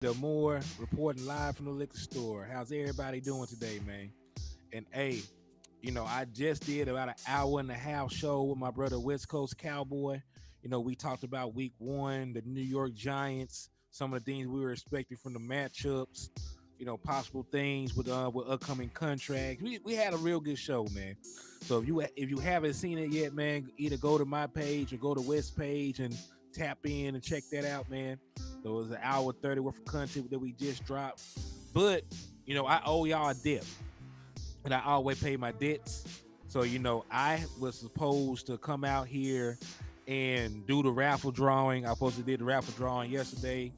Hennythemoor reporting live from the liquor store. How's everybody doing today, man? And hey, I just did about an hour and a half show with my brother West Coast Cowboy. We talked about week one, the New York Giants, some of the things we were expecting from the matchups, possible things with upcoming contracts. We had a real good show, man. So if you haven't seen it yet, man, either go to my page or go to West page and tap in and check that out, man. So it was an hour 30 worth of content that we just dropped. But I owe y'all a debt, and I always pay my debts. So I was supposed to come out here and do the raffle drawing. I supposed to did the raffle drawing yesterday.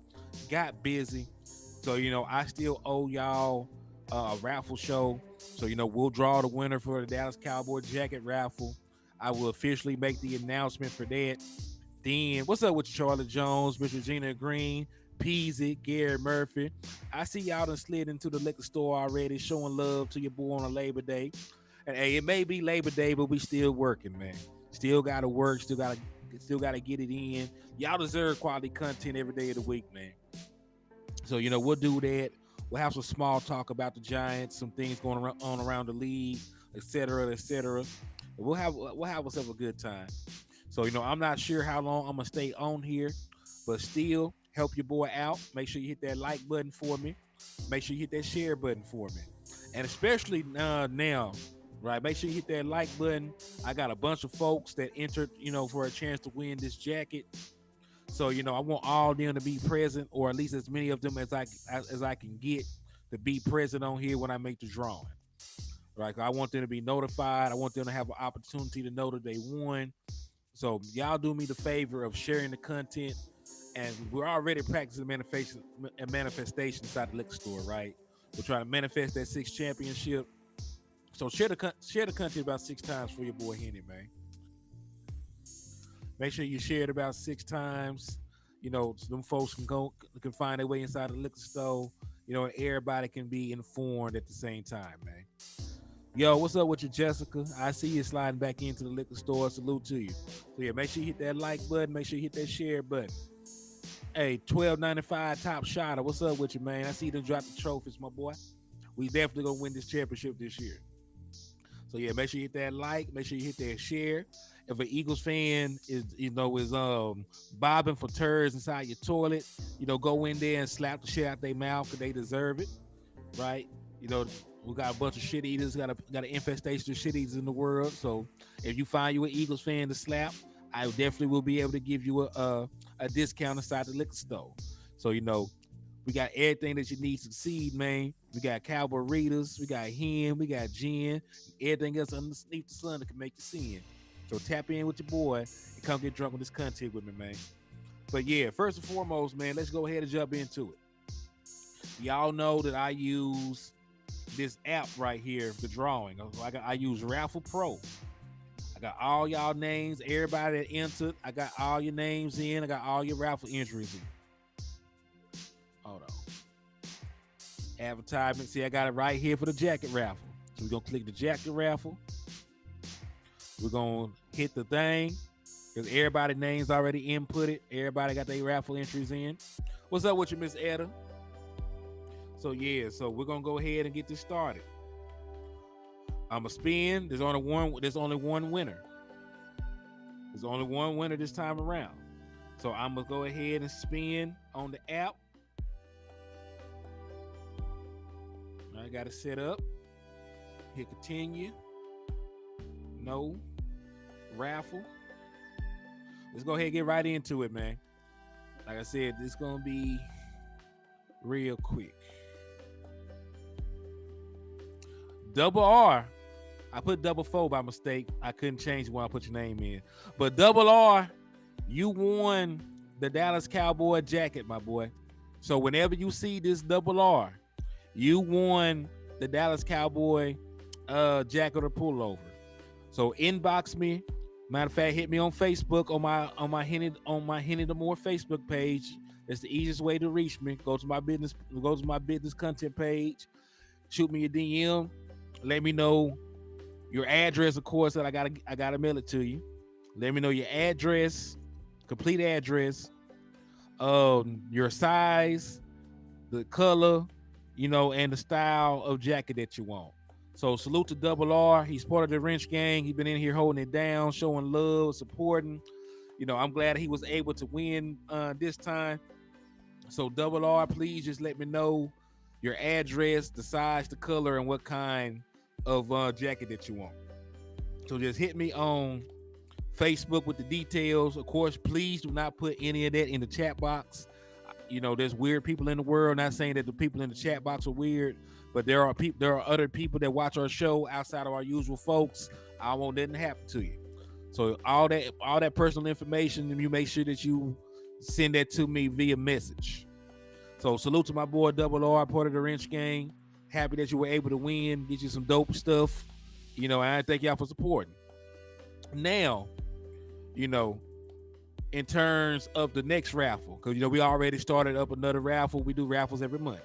Got busy, so I still owe y'all a raffle show. So we'll draw the winner for the Dallas Cowboy jacket raffle. I will officially make the announcement for that. Then what's up with you, Charlotte Jones, Miss Regina Green, Peasy, Gary Murphy? I see y'all done slid into the liquor store already, showing love to your boy on a Labor Day. And hey, it may be Labor Day, but we still working, man. Still gotta work, still gotta get it in. Y'all deserve quality content every day of the week, man. So we'll do that. We'll have some small talk about the Giants, some things going on around the league, et cetera, et cetera. We'll have ourselves a good time. So I'm not sure how long I'm gonna stay on here, but still help your boy out. Make sure you hit that like button for me. Make sure you hit that share button for me, and especially now, right? Make sure you hit that like button. I got a bunch of folks that entered, for a chance to win this jacket. So I want all them to be present, or at least as many of them as I can get to be present on here when I make the drawing. Right? I want them to be notified. I want them to have an opportunity to know that they won. So y'all do me the favor of sharing the content, and we're already practicing manifestation inside the liquor store, right? We're trying to manifest that sixth championship. So share the content about 6 times for your boy Henny, man. Make sure you share it about 6 times. So them folks can find their way inside the liquor store. And everybody can be informed at the same time, man. Yo, what's up with you, Jessica? I see you sliding back into the liquor store. Salute to you. So yeah, make sure you hit that like button. Make sure you hit that share button. Hey, 12.95 top shotter. What's up with you, man? I see you done drop the trophies, my boy. We definitely gonna win this championship this year. So yeah, make sure you hit that like. Make sure you hit that share. If an Eagles fan is bobbing for turds inside your toilet, go in there and slap the shit out their mouth because they deserve it, right? We got a bunch of shit eaters, got an infestation of shit eaters in the world. So if you find you an Eagles fan to slap, I definitely will be able to give you a discount inside the liquor store. So we got everything that you need to succeed, man. We got Cowboy Readers, we got Hen, we got Jen, everything else underneath the sun that can make you sin. So tap in with your boy and come get drunk with this content with me, man. But yeah, first and foremost, man, let's go ahead and jump into it. Y'all know that I use this app right here, the drawing. I use Raffle Pro. I got all y'all names, everybody that entered. I got all your names in. I got all your raffle entries in. Hold on. Advertisement. See, I got it right here for the jacket raffle. So we're going to click the jacket raffle. We're going to hit the thing because everybody's names already inputted. Everybody got their raffle entries in. What's up with you, Miss Etta? So yeah, so we're gonna go ahead and get this started. I'm a spin. There's only one winner. There's only one winner this time around. So I'm gonna go ahead and spin on the app. I got it set up. Hit continue. No. Raffle. Let's go ahead and get right into it, man. Like I said, this is gonna be real quick. Double R. I put double four by mistake. I couldn't change when I put your name in. But double R, you won the Dallas Cowboy jacket, my boy. So whenever you see this double R, you won the Dallas Cowboy jacket or pullover. So inbox me. Matter of fact, hit me on Facebook on my Hennythemoor Facebook page. That's the easiest way to reach me. Go to my business content page. Shoot me a DM. Let me know your address, of course, that I gotta mail it to you. Let me know your address, complete address, your size, the color, and the style of jacket that you want. So salute to Double R. He's part of the Wrench Gang. He's been in here holding it down, showing love, supporting. I'm glad he was able to win this time. So Double R, please just let me know your address, the size, the color, and what kind of jacket that you want. So just hit me on Facebook with the details. Of course, please do not put any of that in the chat box. There's weird people in the world. Not saying that the people in the chat box are weird, but there are other people that watch our show outside of our usual folks. I don't want that to happen to you. So all that personal information, you make sure that you send that to me via message. So salute to my boy Double R, part of the Wrench Gang. Happy that you were able to win, get you some dope stuff. I thank y'all for supporting. Now, in terms of the next raffle, because we already started up another raffle. We do raffles every month.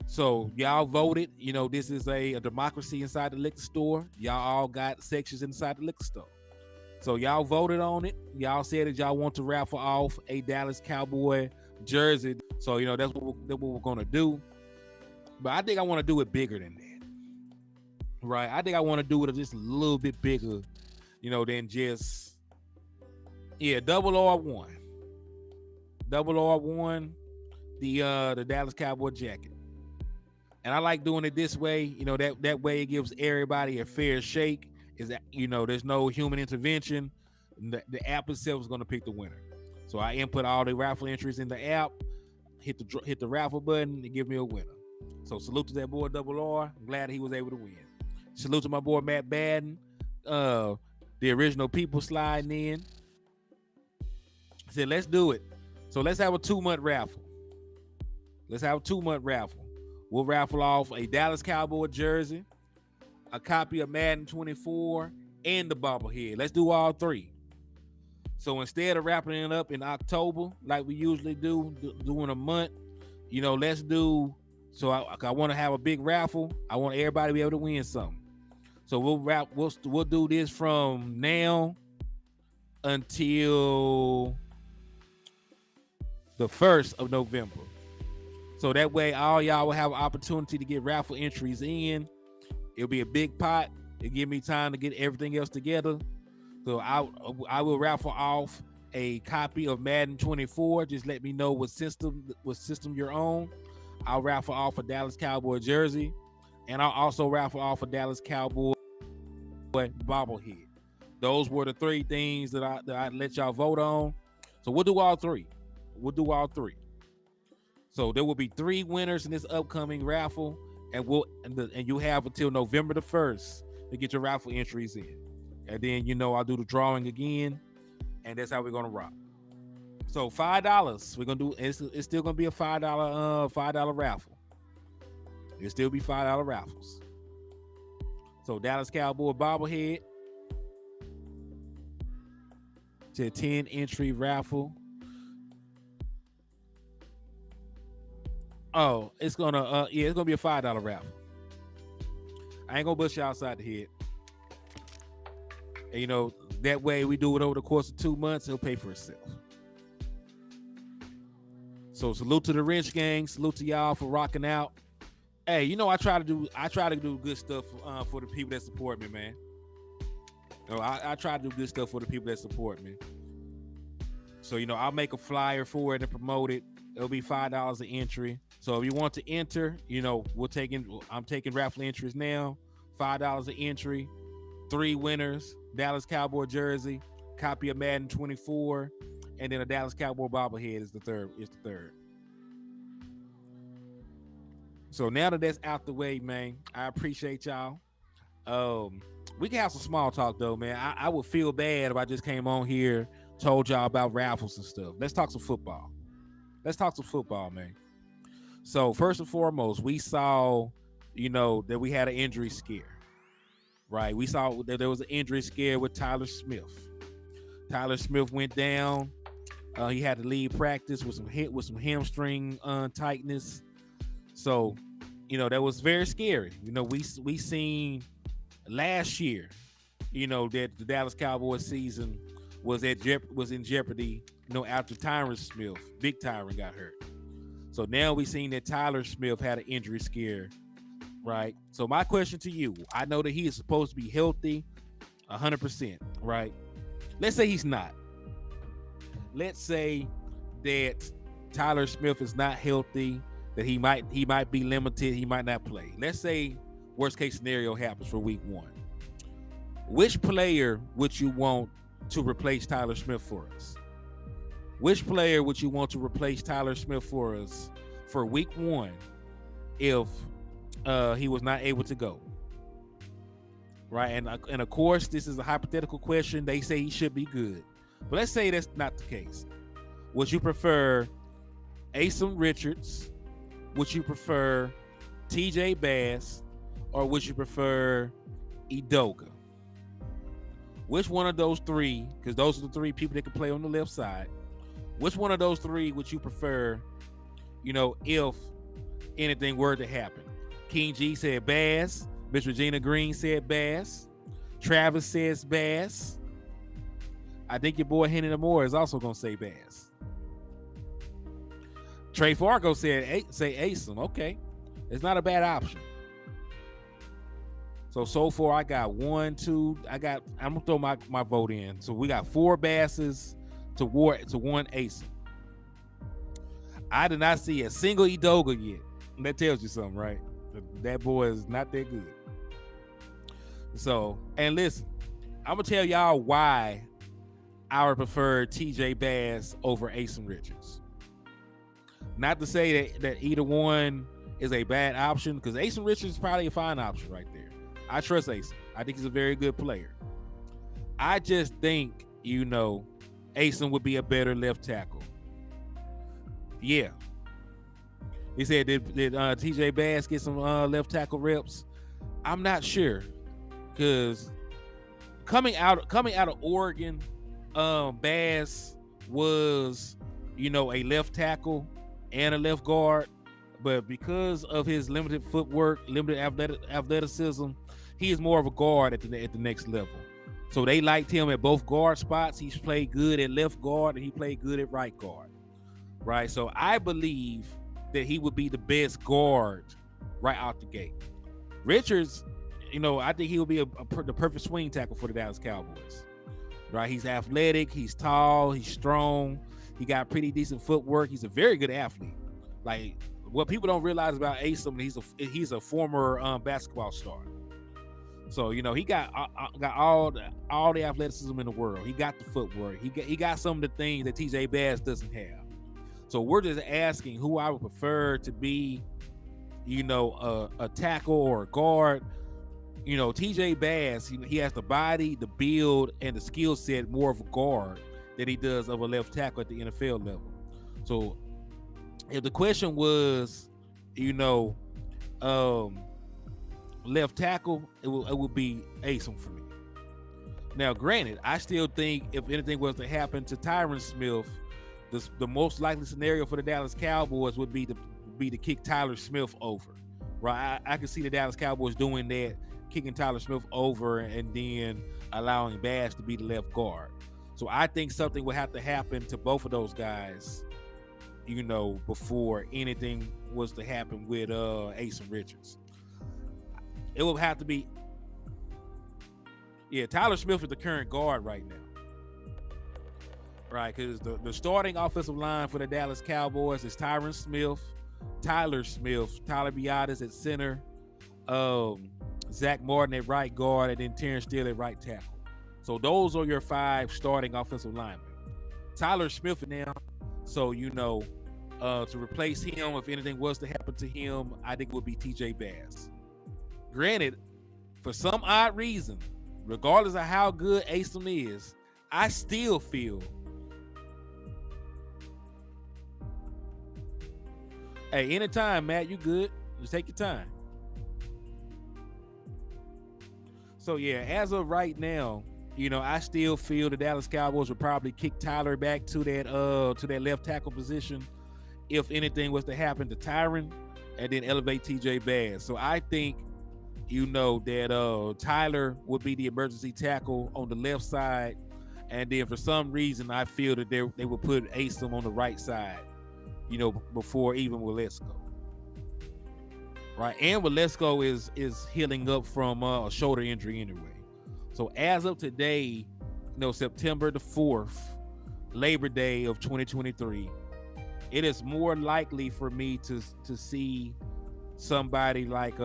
So y'all voted. This is a democracy inside the liquor store. Y'all all got sections inside the liquor store. So y'all voted on it. Y'all said that y'all want to raffle off a Dallas Cowboy jersey. So that's what we're gonna do. But I think I want to do it bigger than that. Right? I think I want to do it just a little bit bigger, than just Double R won. Double R won the Dallas Cowboy jacket. And I like doing it this way, that way it gives everybody a fair shake. Is that there's no human intervention. The app itself is going to pick the winner. So I input all the raffle entries in the app, hit the raffle button, and give me a winner. So salute to that boy Double R. I'm glad he was able to win. Salute to my boy Matt Badden, the original people sliding in. Said let's do it. So let's have a 2-month raffle. We'll raffle off a Dallas Cowboy jersey, a copy of Madden 24, and the bobblehead. Let's do all three. So instead of wrapping it up in October, like we usually do, doing a month, let's do. So I want to have a big raffle. I want everybody to be able to win something. So we'll do this from now until the 1st of November. So that way, all y'all will have an opportunity to get raffle entries in. It'll be a big pot. It'll give me time to get everything else together. So I will raffle off a copy of Madden 24. Just let me know what system you're on. I'll raffle off a Dallas Cowboy jersey, and I'll also raffle off a Dallas Cowboy bobblehead. Those were the three things that I let y'all vote on. So we'll do all three. So there will be 3 winners in this upcoming raffle, and you have until November the 1st to get your raffle entries in. And then I'll do the drawing again, and that's how we're gonna rock. So $5. We're gonna do. It's still gonna be a $5 raffle. It'll still be $5 raffles. So Dallas Cowboy bobblehead to a 10 entry raffle. Oh, it's gonna be a $5 raffle. I ain't gonna bust you outside the head. And, that way we do it over the course of 2 months, it'll pay for itself. So salute to the Wrench Gang, salute to y'all for rocking out. Hey, I try to do good stuff for the people that support me, man. I try to do good stuff for the people that support me. So, I'll make a flyer for it and promote it. It'll be $5 an entry. So if you want to enter, I'm taking raffle entries now. $5 an entry, 3 winners, Dallas Cowboy jersey, copy of Madden 24, and then a Dallas Cowboy bobblehead is the third. So now that that's out the way, man, I appreciate y'all. We can have some small talk though, man. I would feel bad if I just came on here, told y'all about raffles and stuff. Let's talk some football. Man. So first and foremost, we saw, that we had an injury scare. Right, we saw that there was an injury scare with Tyler Smith. Tyler Smith went down. He had to leave practice with some hamstring tightness. So, that was very scary. We seen last year, that the Dallas Cowboys season was in jeopardy. After Tyron Smith, Big Tyron got hurt. So now we seen that Tyler Smith had an injury scare, right? So my question to you, I know that he is supposed to be healthy 100%, right? Let's say he's not. Let's say that Tyler Smith is not healthy, that he might be limited, he might not play. Let's say worst case scenario happens for week 1. Which player would you want to replace Tyler Smith for us? Which player would you want to replace Tyler Smith for us for week 1 if he was not able to go? Right, and of course, this is a hypothetical question. They say he should be good, but let's say that's not the case. Would you prefer Asa Richards? Would you prefer TJ Bass? Or would you prefer Edoga? Which one of those three, because those are the 3 people that can play on the left side, which one of those 3 would you prefer, if anything were to happen? King G said Bass. Miss Regina Green said Bass. Travis says Bass. I think your boy Hennythemoor is also going to say Bass. Trey Fargo said say Asim. Okay. It's not a bad option. So far I got 1, 2. I'm going to throw my vote in. So we got 4 Basses to 1 Asim. I did not see a single Edoga yet. That tells you something, right? That boy is not that good. So, and listen, I'm going to tell y'all why I would prefer TJ Bass over Asa Richards. Not to say that either one is a bad option, because Asa Richards is probably a fine option right there. I trust Asa. I think he's a very good player. I just think, Asa would be a better left tackle. Yeah. He said, did TJ Bass get some left tackle reps? I'm not sure. Because coming out of Oregon, Bass was, a left tackle and a left guard, but because of his limited footwork, limited athleticism, he is more of a guard at the next level. So they liked him at both guard spots. He's played good at left guard and he played good at right guard, right? So I believe that he would be the best guard right out the gate. Richards, I think he will be the perfect swing tackle for the Dallas Cowboys, right? He's athletic, he's tall, he's strong, he got pretty decent footwork. He's a very good athlete. Like, what people don't realize about Asim, he's a former basketball star. So he got all the athleticism in the world. He got the footwork. He got some of the things that TJ Bass doesn't have. So we're just asking who I would prefer to be, a tackle or a guard. TJ Bass, he has the body, the build, and the skill set more of a guard than he does of a left tackle at the NFL level. So if the question was, left tackle, it would be Asim for me. Now, granted, I still think if anything was to happen to Tyron Smith, the most likely scenario for the Dallas Cowboys would be to kick Tyler Smith over. Right? I can see the Dallas Cowboys doing that, kicking Tyler Smith over and then allowing Bass to be the left guard. So I think something would have to happen to both of those guys, before anything was to happen with Asa Richards. It will have to be, Tyler Smith is the current guard right now. Right, because the starting offensive line for the Dallas Cowboys is Tyler Smith, Tyler Biadasz at center, Zach Martin at right guard, and then Terrence Steele at right tackle. So those are your 5 starting offensive linemen. Tyler Smith now, so to replace him, if anything was to happen to him, I think it would be TJ Bass. Granted, for some odd reason, regardless of how good Asim is, I still feel hey, anytime, Matt, you good. Just take your time. So, as of right now, I still feel the Dallas Cowboys would probably kick Tyler back to that left tackle position if anything was to happen to Tyron, and then elevate TJ Bass. So I think, that Tyler would be the emergency tackle on the left side, and then for some reason I feel that they would put Asim on the right side. before even Waletzko. Right, and Waletzko is healing up from a shoulder injury anyway. So as of today, September the 4th, Labor Day of 2023, it is more likely for me to see somebody like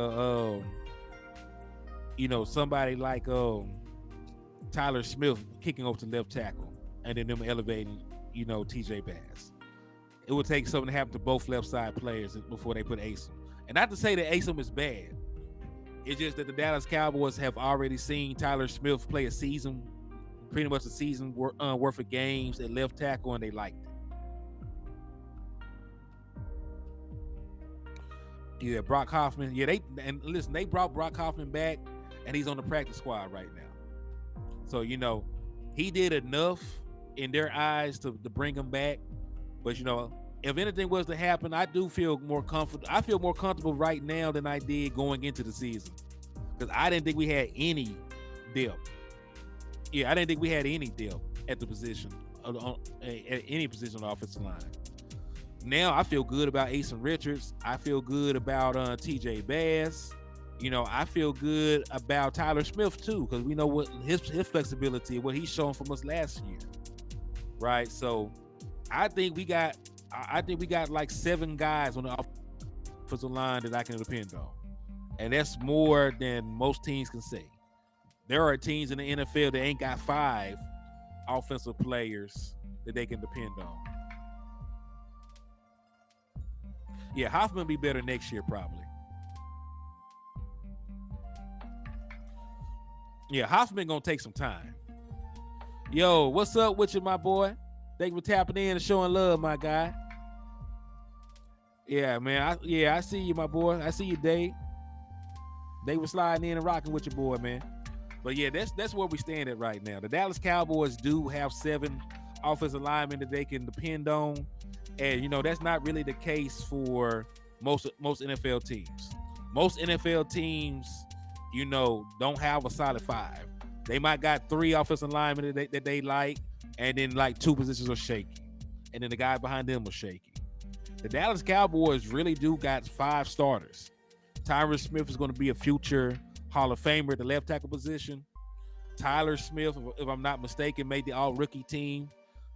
Tyler Smith kicking over to left tackle, and then them elevating, TJ Bass. It would take something to happen to both left side players before they put Asom. And not to say that Asom is bad. It's just that the Dallas Cowboys have already seen Tyler Smith play a season, pretty much a season worth of games at left tackle, and they liked it. Yeah, Brock Hoffman. Yeah, they brought Brock Hoffman back, and he's on the practice squad right now. So, he did enough in their eyes to bring him back. But, if anything was to happen, I do feel more comfortable. I feel more comfortable right now than I did going into the season, because I didn't think we had any depth. Yeah, I didn't think we had any depth at the position, at any position on the offensive line. Now I feel good about Ason Richards. I feel good about TJ Bass. I feel good about Tyler Smith too, because we know what his flexibility, what he's shown from us last year, right? So I think we got like 7 guys on the offensive line that I can depend on, and that's more than most teams can say. There are teams in the NFL that ain't got 5 offensive players that they can depend on. Yeah, Hoffman be better next year probably. Yeah, Hoffman gonna take some time. Yo, what's up with you, my boy? Thank you for tapping in and showing love, my guy. Yeah, man. I see you, my boy. I see you, Dave. They were sliding in and rocking with your boy, man. But yeah, that's where we stand at right now. The Dallas Cowboys do have 7 offensive linemen that they can depend on, and that's not really the case for most NFL teams. Most NFL teams, don't have a solid 5. They might got 3 offensive linemen that they like, and then like 2 positions are shaky, and then the guy behind them was shaky. The Dallas Cowboys really do got 5 starters. Tyron Smith is going to be a future Hall of Famer at the left tackle position. Tyler Smith, if I'm not mistaken, made the all-rookie team.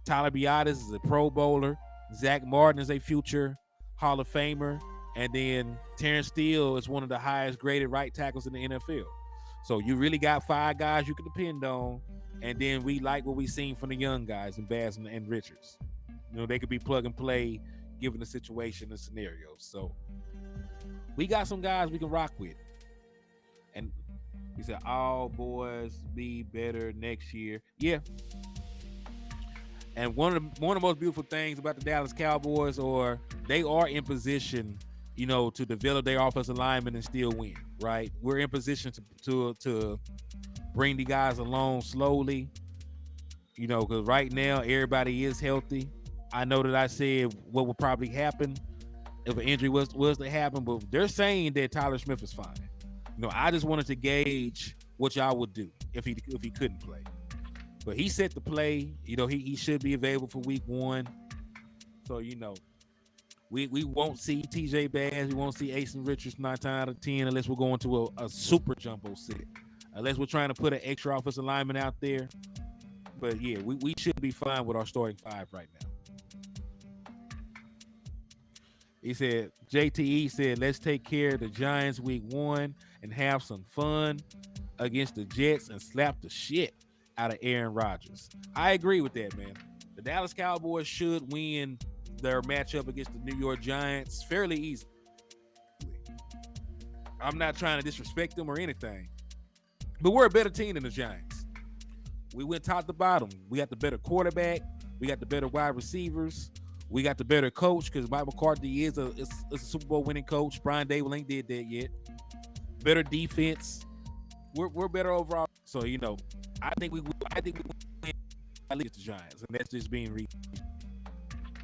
Tyler Biadasz is a Pro Bowler. Zach Martin is a future Hall of Famer. And then Terrence Steele is one of the highest graded right tackles in the NFL. So you really got 5 guys you can depend on. And then we like what we've seen from the young guys in Bass and Richards. They could be plug and play given the situation and scenarios. So we got some guys we can rock with. And he said, all boys be better next year. Yeah. And one of the most beautiful things about the Dallas Cowboys, or they are in position, to develop their offensive linemen and still win, right? We're in position to bring the guys along slowly, because right now everybody is healthy. I know that I said what would probably happen if an injury was to happen, but they're saying that Tyler Smith is fine. I just wanted to gauge what y'all would do if he couldn't play. But he set the play. He should be available for week 1. So, we won't see TJ Bass. We won't see Ason Richards 9 times out of 10 unless we're going to a super jumbo set. Unless we're trying to put an extra offensive lineman out there. But, yeah, we should be fine with our starting 5 right now. He said, JTE said, let's take care of the Giants week 1 and have some fun against the Jets and slap the shit out of Aaron Rodgers. I agree with that, man. The Dallas Cowboys should win their matchup against the New York Giants fairly easily. I'm not trying to disrespect them or anything, but we're a better team than the Giants. We went top to bottom. We got the better quarterback. We got the better wide receivers. We got the better coach, because Mike McCarthy is a Super Bowl winning coach. Brian Dable ain't did that yet. Better defense. We're better overall. So I think we win at least the Giants, and that's just being real.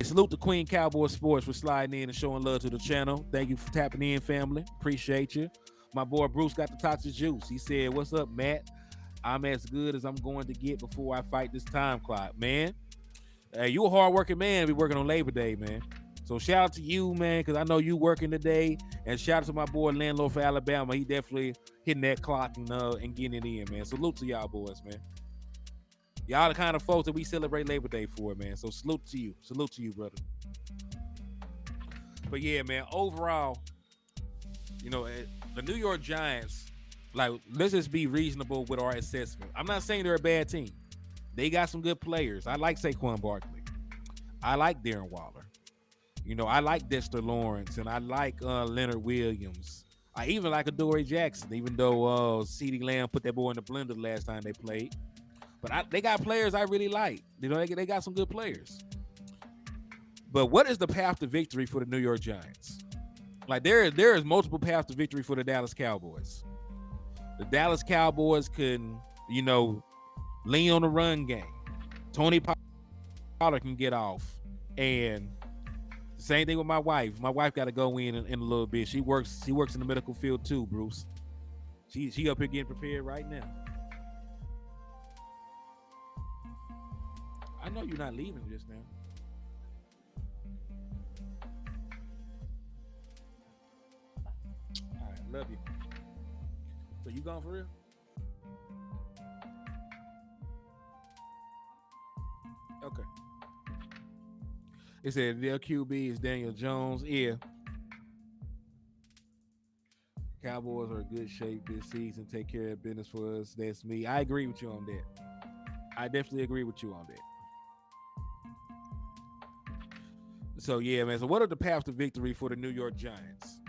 Salute to Queen Cowboy Sports for sliding in and showing love to the channel. Thank you for tapping in, family. Appreciate you. My boy Bruce got the toxic juice. He said, "What's up, Matt? I'm as good as I'm going to get before I fight this time clock, man." Hey, you a hard-working man. Be working on Labor Day, man. So shout out to you, man, because I know you working today. And shout out to my boy Landlord for Alabama. He definitely hitting that clock and getting it in, man. Salute to y'all boys, man. Y'all the kind of folks that we celebrate Labor Day for, man. So salute to you. Salute to you, brother. But yeah, man, overall, the New York Giants, like, let's just be reasonable with our assessment. I'm not saying they're a bad team. They got some good players. I like Saquon Barkley. I like Darren Waller. I like Dexter Lawrence, and I like Leonard Williams. I even like Adoree Jackson, even though CeeDee Lamb put that boy in the blender last time they played. But they got players I really like. They got some good players. But what is the path to victory for the New York Giants? Like, there is multiple paths to victory for the Dallas Cowboys. The Dallas Cowboys can, lean on the run game. Tony Pollard can get off. And the same thing with my wife. My wife got to go in a little bit. She works in the medical field too, Bruce. She up here getting prepared right now. I know you're not leaving just now. All right, love you. So you gone for real? Okay. It said their QB is Daniel Jones. Yeah. Cowboys are in good shape this season. Take care of business for us. That's me. I agree with you on that. I definitely agree with you on that. So yeah, man. So what are the paths to victory for the New York Giants?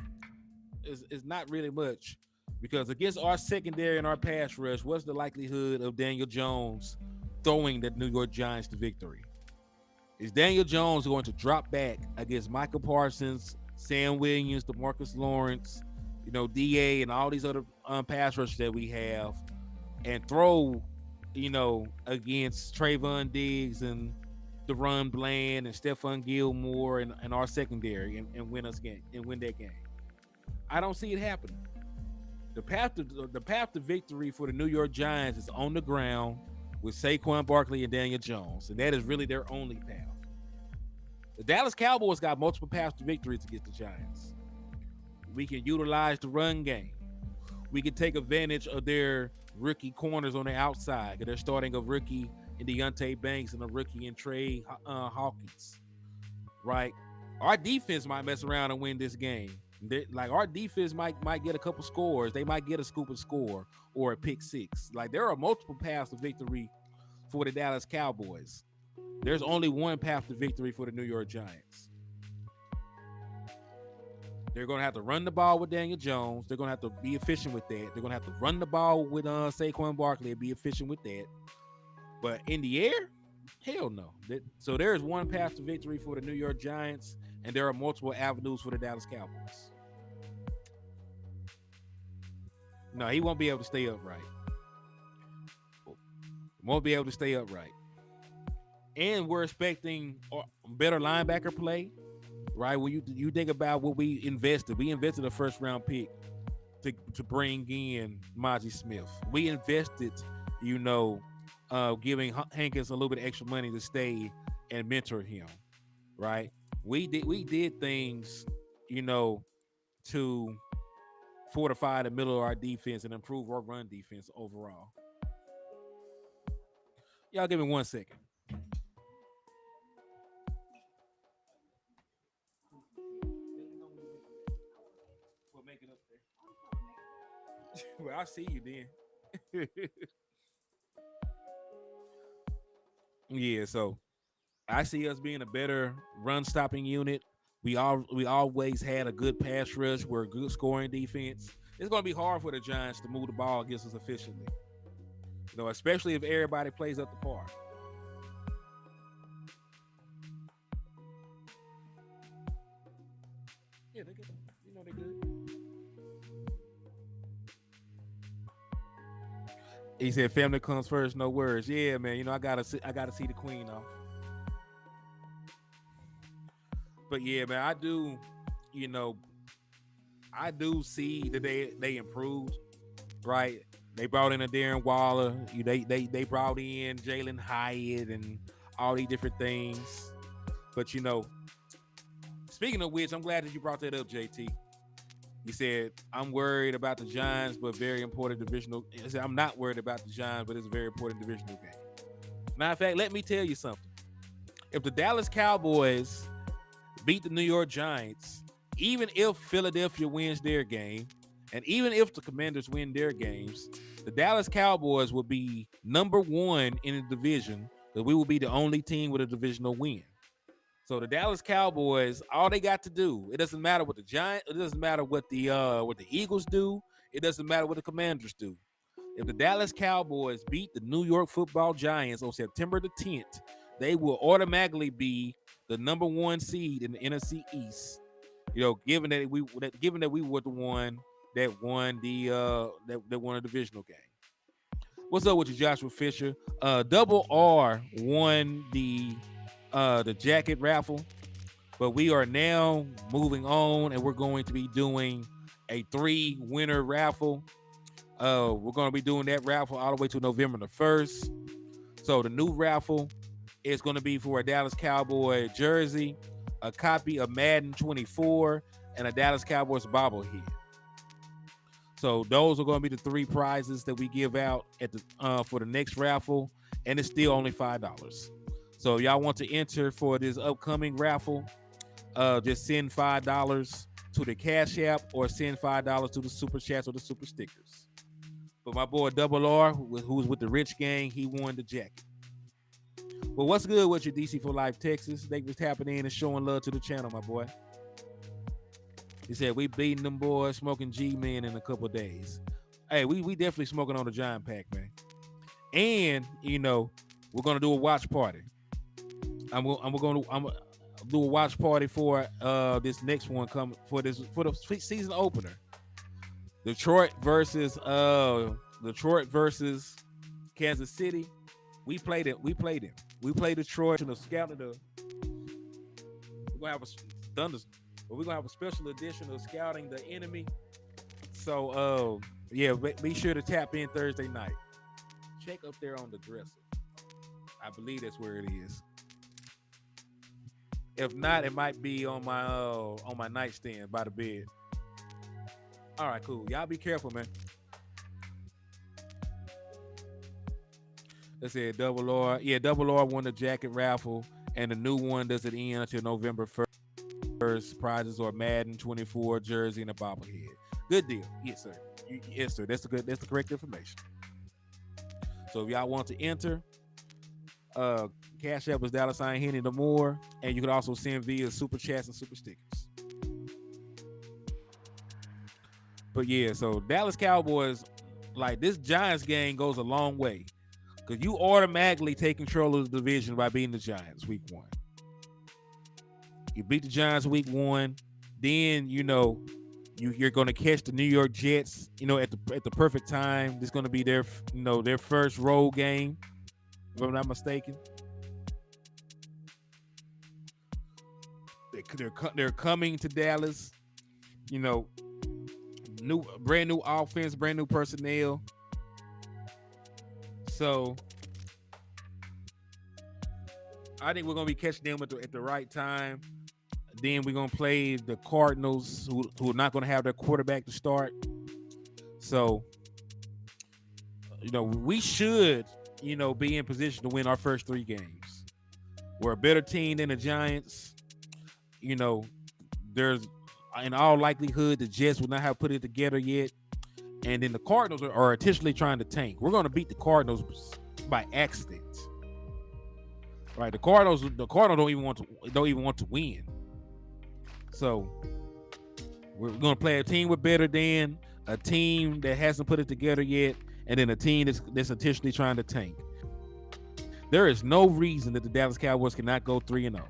It's not really much, because against our secondary and our pass rush, what's the likelihood of Daniel Jones throwing the New York Giants to victory? Is Daniel Jones going to drop back against Michael Parsons, Sam Williams, DeMarcus Lawrence, DA, and all these other pass rushers that we have, and throw, against Trayvon Diggs and DeRon Bland and Stephon Gilmore and our secondary and win that game? I don't see it happening. The path to victory for the New York Giants is on the ground with Saquon Barkley and Daniel Jones, and that is really their only path. The Dallas Cowboys got multiple paths to victories against the Giants. We can utilize the run game. We can take advantage of their rookie corners on the outside. They're starting a rookie in Deontay Banks and a rookie in Trey Hawkins, right? Our defense might mess around and win this game. Like, our defense might get a couple scores. They might get a scoop and score or a pick six. Like, there are multiple paths to victory for the Dallas Cowboys. There's only one path to victory for the New York Giants. They're going to have to run the ball with Daniel Jones. They're going to have to be efficient with that. They're going to have to run the ball with Saquon Barkley and be efficient with that. But in the air, hell no. So there is one path to victory for the New York Giants, and there are multiple avenues for the Dallas Cowboys. No, he won't be able to stay upright. Won't be able to stay upright. And we're expecting better linebacker play, right? When you think about what we invested a first round pick to bring in Maji Smith. We invested, giving Hankins a little bit of extra money to stay and mentor him, right? We did things, to fortify the middle of our defense and improve our run defense overall. Y'all give me 1 second. We'll make it up there. Well, I'll see you then. Yeah, so I see us being a better run stopping unit. We always had a good pass rush. We're a good scoring defense. It's going to be hard for the Giants to move the ball against us efficiently, especially if everybody plays up the par. Yeah, they're good. They're good. He said, "Family comes first, no words." Yeah, man. I gotta see the queen off. But yeah, man, I do see that they improved, right? They brought in a Darren Waller. They brought in Jalen Hyatt and all these different things. But Speaking of which, I'm glad that you brought that up, JT. You said, I'm worried about the Giants, but very important divisional. I said, I'm not worried about the Giants, but it's a very important divisional game. Matter of fact, let me tell you something. If the Dallas Cowboys beat the New York Giants, even if Philadelphia wins their game, and even if the Commanders win their games, the Dallas Cowboys will be number one in the division, because we will be the only team with a divisional win. So the Dallas Cowboys, all they got to do, it doesn't matter what the Giants, it doesn't matter what the Eagles do, it doesn't matter what the Commanders do. If the Dallas Cowboys beat the New York Football Giants on September the 10th, they will automatically be the number one seed in the NFC East. You know, given that we were the one that won that won a divisional game. What's up with you, Joshua Fisher? Double R won the jacket raffle, but we are now moving on, and we're going to be doing a 3-winner raffle. We're going to be doing that raffle all the way to November the 1st. So the new raffle is going to be for a Dallas Cowboy jersey, a copy of Madden 24, and a Dallas Cowboys bobblehead. So those are going to be the 3 prizes that we give out at the for the next raffle, and it's still only $5. So if y'all want to enter for this upcoming raffle, just send $5 to the Cash App or send $5 to the Super Chats or the Super Stickers. But my boy Double R, who's with the Rich Gang, he won the jacket. Well, what's good with your DC for Life Texas? They was tapping in and showing love to the channel, my boy. He said, we beating them boys, smoking G-Men in a couple of days. Hey, we definitely smoking on the Giant Pack, man. And, you know, we're going to do a watch party. I'm going to do a watch party for this next one for the season opener. Detroit versus Kansas City. We played it. We played Detroit in the scout of the. We're gonna have a special edition of Scouting the Enemy. So yeah, be sure to tap in Thursday night. Check up there on the dresser. I believe that's where it is. If not, it might be on my nightstand by the bed. All right, cool. Y'all be careful, man. Let's say Double R. Yeah, Double R won the jacket raffle, and the new one doesn't end until November 1st. Prizes are Madden 24 jersey and a bobblehead. Good deal. Yes, sir. Yes, sir. That's the correct information. So if y'all want to enter, Cash App is $Hennythemoor, and you can also send via Super Chats and Super Stickers. But yeah, so Dallas Cowboys, like this Giants game goes a long way, because you automatically take control of the division by beating the Giants week 1. You beat the Giants week 1, then you know you're going to catch the New York Jets, you know, at the perfect time. This is going to be their first road game, if I'm not mistaken. They're coming to Dallas, you know, brand new offense, brand new personnel. So I think we're gonna be catching them at the right time. Then we're gonna play the Cardinals, who are not gonna have their quarterback to start. So, you know, we should, you know, be in position to win our first 3 games. We're a better team than the Giants. You know, there's in all likelihood the Jets will not have put it together yet, and then the Cardinals are intentionally trying to tank. We're going to beat the Cardinals by accident, right? The Cardinals don't even want to win. So we're going to play a team we're better than, a team that hasn't put it together yet, and then a team that's intentionally trying to tank. There is no reason that the Dallas Cowboys cannot go 3-0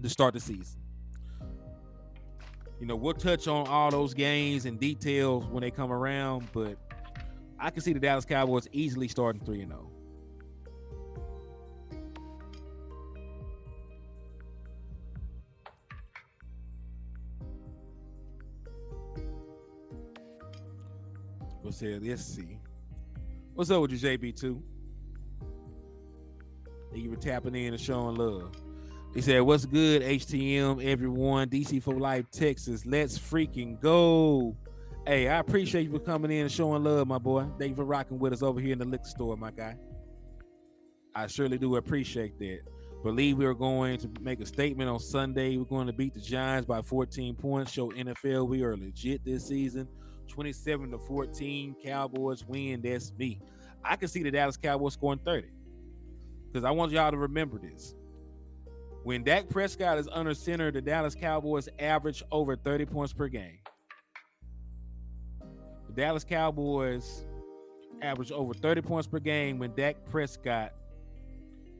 to start the season. You know, we'll touch on all those games and details when they come around, but I can see the Dallas Cowboys easily starting 3-0. Let's see. What's up with you, JB2? Thank you for tapping in and showing love. He said, "What's good, HTM, everyone? DC for Life, Texas. Let's freaking go." Hey, I appreciate you for coming in and showing love, my boy. Thank you for rocking with us over here in the liquor store, my guy. I surely do appreciate that. Believe we are going to make a statement on Sunday. We're going to beat the Giants by 14 points. Show NFL we are legit this season. 27-14. Cowboys win. That's me. I can see the Dallas Cowboys scoring 30. Because I want y'all to remember this. When Dak Prescott is under center, the Dallas Cowboys average over 30 points per game. The Dallas Cowboys average over 30 points per game when Dak Prescott,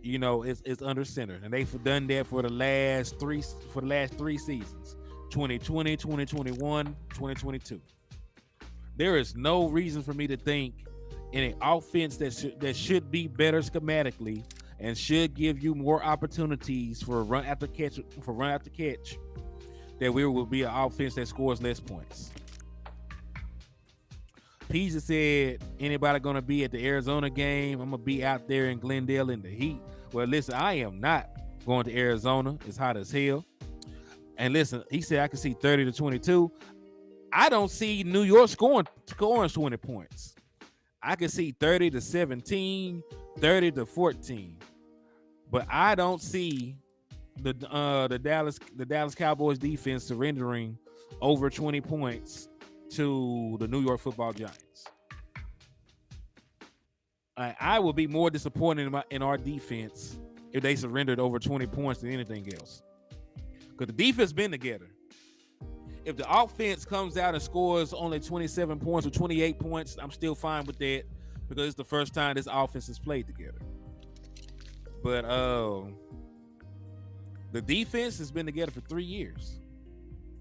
is under center. And they've done that for the last three seasons. 2020, 2021, 2022. There is no reason for me to think in an offense that should be better schematically and should give you more opportunities for run after catch, that we will be an offense that scores less points. Pisa said, anybody going to be at the Arizona game? I'm going to be out there in Glendale in the heat. Well, listen, I am not going to Arizona. It's hot as hell. And listen, he said I can see 30-22. I don't see New York scoring 20 points. I can see 30-17, 30-14. But I don't see the Dallas Cowboys defense surrendering over 20 points to the New York Football Giants. I would be more disappointed in our defense if they surrendered over 20 points than anything else. Because the defense been together. If the offense comes out and scores only 27 points or 28 points, I'm still fine with that because it's the first time this offense has played together. But the defense has been together for 3 years.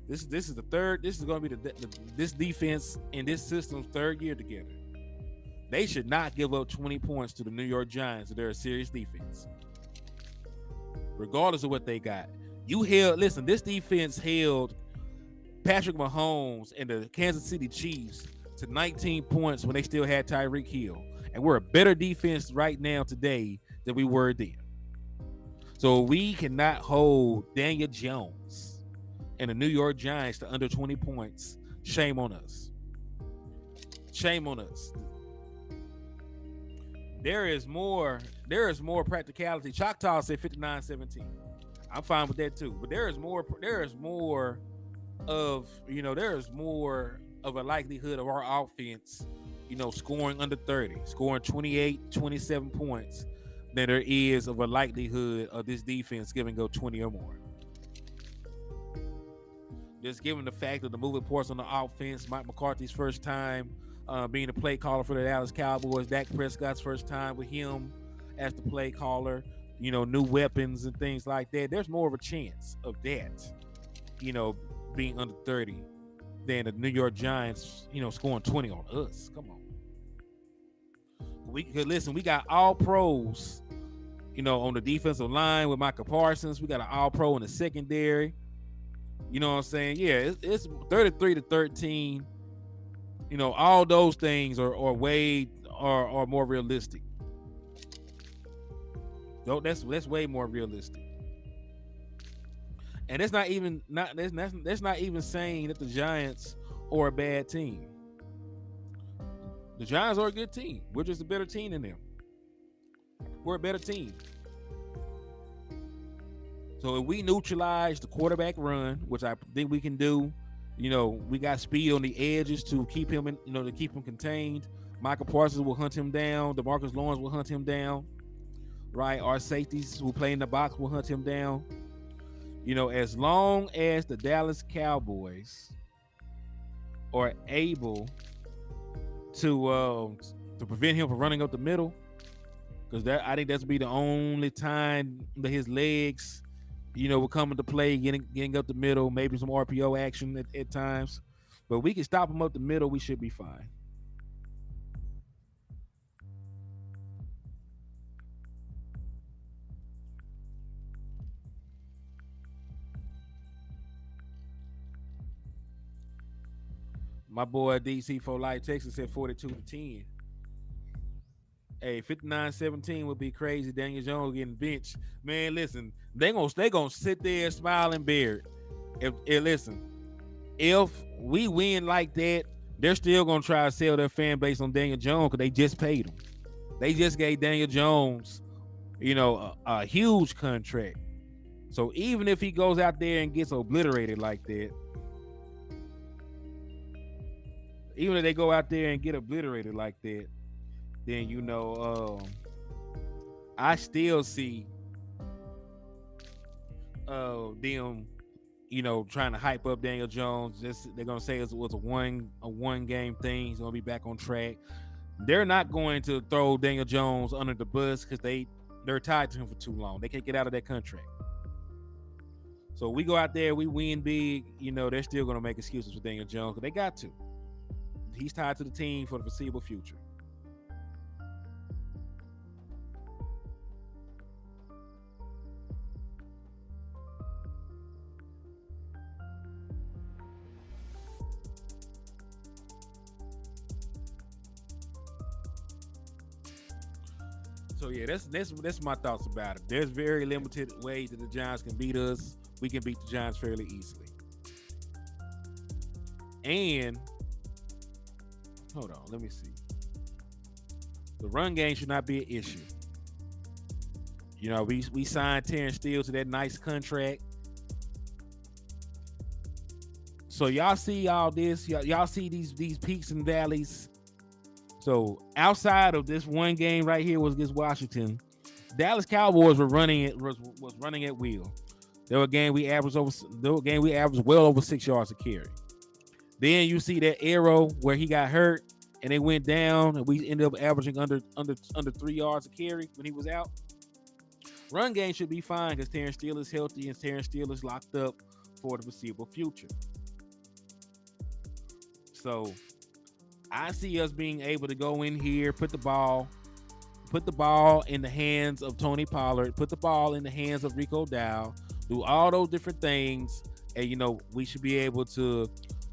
This is the third. This is going to be this defense in this system's third year together. They should not give up 20 points to the New York Giants. They're a serious defense, regardless of what they got. This defense held Patrick Mahomes and the Kansas City Chiefs to 19 points when they still had Tyreek Hill, and we're a better defense right now today than we were then. So we cannot hold Daniel Jones and the New York Giants to under 20 points. Shame on us. Shame on us. There is more practicality. Choctaw said 59-17. I'm fine with that too. But there is more of a likelihood of our offense, scoring under 30, scoring 28, 27 points than there is of a likelihood of this defense giving go 20 or more. Just given the fact of the moving parts on the offense, Mike McCarthy's first time being the play caller for the Dallas Cowboys, Dak Prescott's first time with him as the play caller, new weapons and things like that. There's more of a chance of that, being under 30 than the New York Giants, scoring 20 on us. Come on. We got all pros, on the defensive line with Micah Parsons. We got an all pro in the secondary. You know what I'm saying? Yeah, it's 33-13. All those things are more realistic. That's way more realistic. And that's not even saying that the Giants are a bad team. The Giants are a good team. We're just a better team than them. We're a better team. So if we neutralize the quarterback run, which I think we can do, we got speed on the edges to keep him contained. Michael Parsons will hunt him down. DeMarcus Lawrence will hunt him down. Right? Our safeties who play in the box will hunt him down. As long as the Dallas Cowboys are able to prevent him from running up the middle, because I think that's be the only time that his legs, will come into play, getting up the middle, maybe some RPO action at times. But we can stop him up the middle, we should be fine. My boy DC for Life Texas said 42-10. Hey, 59-17 would be crazy. Daniel Jones getting benched. Man, listen, they gonna sit there and smile and bear it. Listen, if we win like that, they're still gonna try to sell their fan base on Daniel Jones because they just paid him. They just gave Daniel Jones, a huge contract. So even if he goes out there and gets obliterated like that, even if they go out there and get obliterated like that, then I still see them, trying to hype up Daniel Jones. They're gonna say it was a one game thing. He's gonna be back on track. They're not going to throw Daniel Jones under the bus because they're tied to him for too long. They can't get out of that contract. So we go out there, we win big. They're still gonna make excuses for Daniel Jones because they got to. He's tied to the team for the foreseeable future. So yeah, that's my thoughts about it. There's very limited ways that the Giants can beat us. We can beat the Giants fairly easily. And hold on, let me see. The run game should not be an issue. We signed Terrence Steele to that nice contract. So y'all see all this. Y'all see these peaks and valleys. So outside of this one game right here was against Washington, Dallas Cowboys were running it was running at will. There were game we averaged well over 6 yards a carry. Then you see that arrow where he got hurt and it went down, and we ended up averaging under 3 yards a carry when he was out. Run game should be fine because Terrence Steele is healthy and Terrence Steele is locked up for the foreseeable future. So I see us being able to go in here, put the ball in the hands of Tony Pollard, put the ball in the hands of Rico Dow, do all those different things, and we should be able to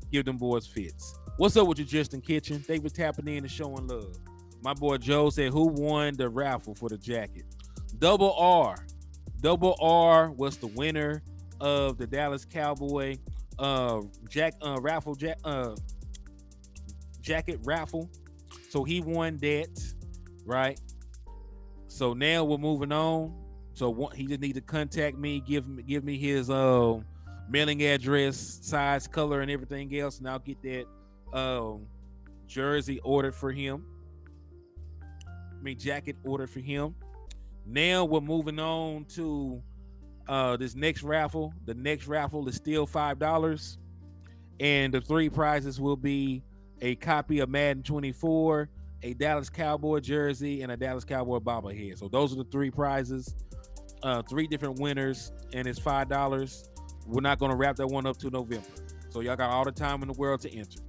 give them boys fits. What's up with you, Justin Kitchen? They was tapping in and showing love. My boy Joe said, who won the raffle for the jacket? Double R. Double R was the winner of the Dallas Cowboy jacket raffle. So he won that, right? So now we're moving on. So he just need to contact me, give me his mailing address, size, color, and everything else, and I'll get that jersey ordered for him. Jacket ordered for him. Now we're moving on to this next raffle. The next raffle is still $5, and the three prizes will be a copy of Madden 24, a Dallas Cowboy jersey, and a Dallas Cowboy bobblehead. So those are the three prizes. Three different winners, and it's $5. We're not going to wrap that one up till November. So y'all got all the time in the world to enter.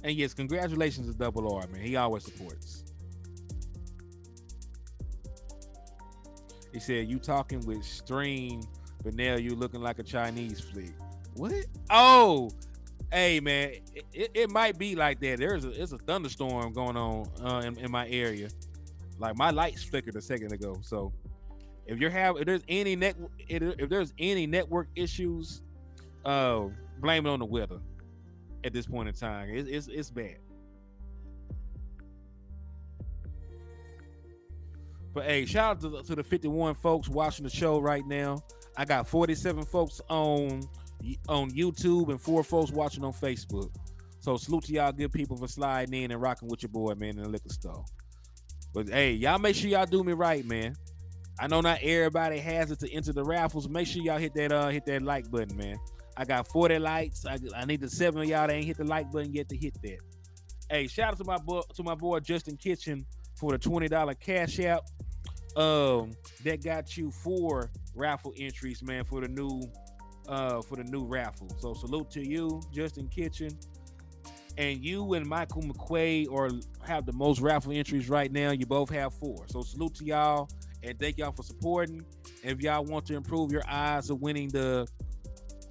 And yes, congratulations to Double R, man. He always supports. He said, you talking with Stream, but now you looking like a Chinese flick. What? Oh, hey, man, it might be like that. There's a thunderstorm going on in my area. Like my lights flickered a second ago. So if there's any network issues, blame it on the weather. At this point in time, it's bad. But hey, shout out to the 51 folks watching the show right now. I got 47 folks on YouTube and 4 folks watching on Facebook. So salute to y'all good people for sliding in and rocking with your boy, man, in the liquor store. But hey, y'all make sure y'all do me right, man. I know not everybody has it to enter the raffles. Make sure y'all hit that like button, man. I got 40 likes. I need the 7 of y'all that ain't hit the like button yet to hit that. Hey, shout out to my boy Justin Kitchen for the $20 cash app. That got you 4 raffle entries, man, for the new raffle. So salute to you, Justin Kitchen. And you and Michael McQuaid have the most raffle entries right now. You both have 4. So salute to y'all and thank y'all for supporting. And if y'all want to improve your odds of winning the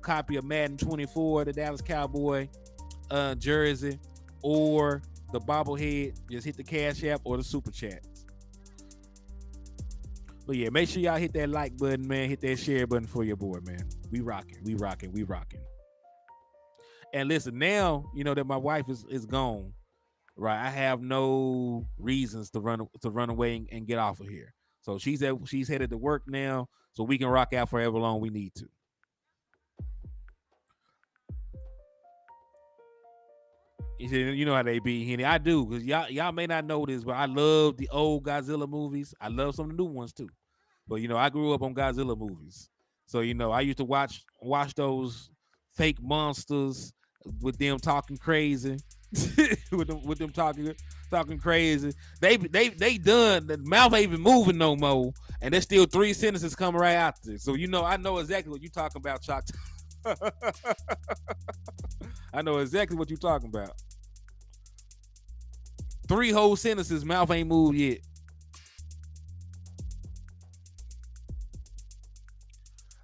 copy of Madden 24, the Dallas Cowboy jersey, or the bobblehead, just hit the Cash App or the Super Chat. But yeah, make sure y'all hit that like button, man. Hit that share button for your boy, man. We rocking. And listen, now you know that my wife is gone, right? I have no reasons to run away and get off of here. So she's headed to work now, so we can rock out for however long we need to. He said, you know how they be, Henny. I do, because y'all may not know this, but I love the old Godzilla movies. I love some of the new ones too. But you know, I grew up on Godzilla movies. So you know, I used to watch those fake monsters with them talking crazy. with them talking crazy. They done, the mouth ain't even moving no more. And there's still 3 sentences coming right after. So you know, I know exactly what you're talking about, Chalk. I know exactly what you're talking about. 3 whole sentences, mouth ain't moved yet.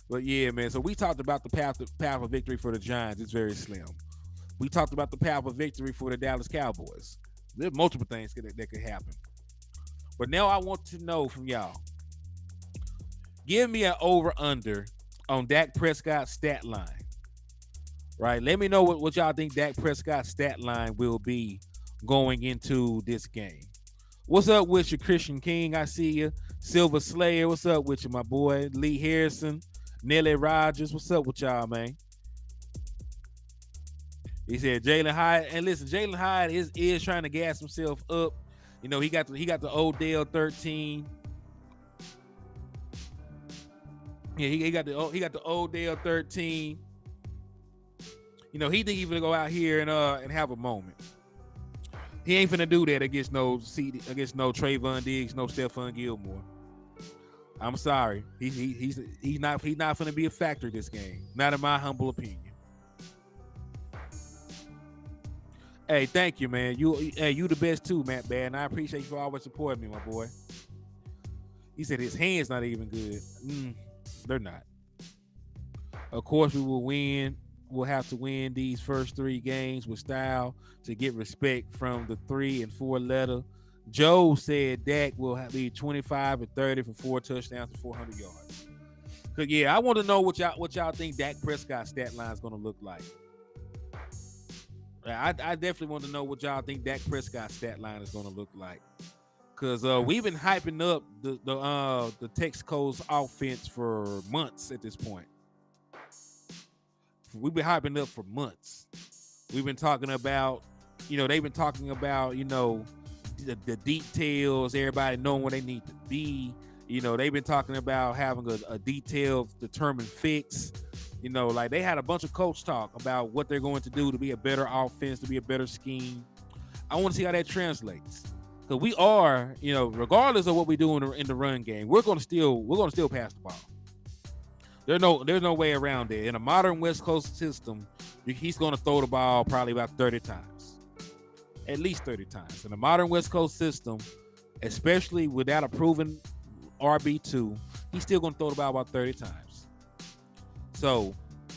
But yeah, man. So we talked about the path of victory for the Giants. It's very slim. We talked about the path of victory for the Dallas Cowboys. There are multiple things that could happen. But now I want to know from y'all. Give me an over-under on Dak Prescott's stat line. Right? Let me know what y'all think Dak Prescott's stat line will be going into this game. What's up with you, Christian King? I see you. Silver Slayer, what's up with you, my boy? Lee Harrison, Nelly Rogers, what's up with y'all, man? He said Jalen Hyde, and listen, Jalen Hyde is trying to gas himself up. You know, he got the Odell 13. Yeah, he got the Odell 13. You know, he didn't even go out here and have a moment. He ain't finna do that against no Trayvon Diggs, no Stephon Gilmore. I'm sorry. He's not finna be a factor this game. Not in my humble opinion. Hey, thank you, man. You the best too, Matt Bad. And I appreciate you for always supporting me, my boy. He said his hands not even good. They're not. Of course, we will win. We'll have to win these first 3 games with style to get respect from the 3 and 4 letter. Joe said Dak will be 25 and 30 for 4 touchdowns and 400 yards. Cause yeah, I want to know what y'all think Dak Prescott's stat line is going to look like. I definitely want to know what y'all think Dak Prescott's stat line is going to look like. Cause we've been hyping up the Texas offense for months at this point. We've been hyping up for months. We've been talking about, they've been talking about, the details, everybody knowing where they need to be. They've been talking about having a detailed, determined fix. Like they had a bunch of coach talk about what they're going to do to be a better offense, to be a better scheme. I want to see how that translates. Because we are, regardless of what we do in the run game, we're going to still pass the ball. There's no way around it. In a modern West Coast system, he's going to throw the ball probably about 30 times. At least 30 times. In a modern West Coast system, especially without a proven RB2, he's still going to throw the ball about 30 times. So,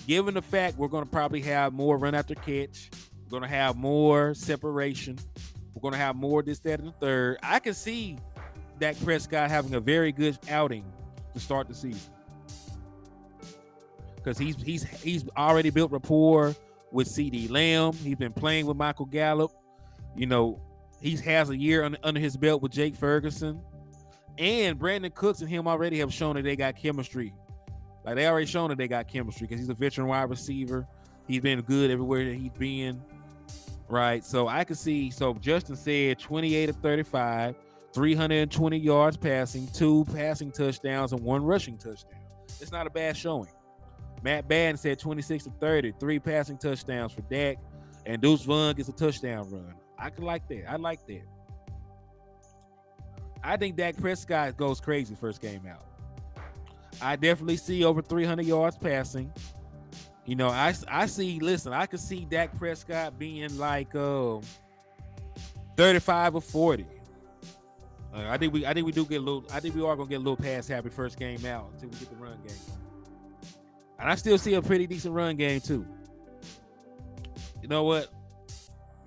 given the fact we're going to probably have more run after catch, we're going to have more separation, we're going to have more this, that, and the third, I can see Dak Prescott having a very good outing to start the season. Because he's already built rapport with CeeDee Lamb. He's been playing with Michael Gallup. He has a year under his belt with Jake Ferguson. And Brandon Cooks and him already have shown that they got chemistry. Like, they already shown that they got chemistry because he's a veteran wide receiver. He's been good everywhere that he's been. Right? So I can see. So Justin said 28 of 35, 320 yards passing, 2 passing touchdowns, and 1 rushing touchdown. It's not a bad showing. Matt Baden said 26 of 30, 3 passing touchdowns for Dak, and Deuce Vaughn gets a touchdown run. I can like that. I like that. I think Dak Prescott goes crazy first game out. I definitely see over 300 yards passing. I can see Dak Prescott being like 35 or 40. I think we are gonna get a little pass happy first game out until we get the run game. And I still see a pretty decent run game too. You know what?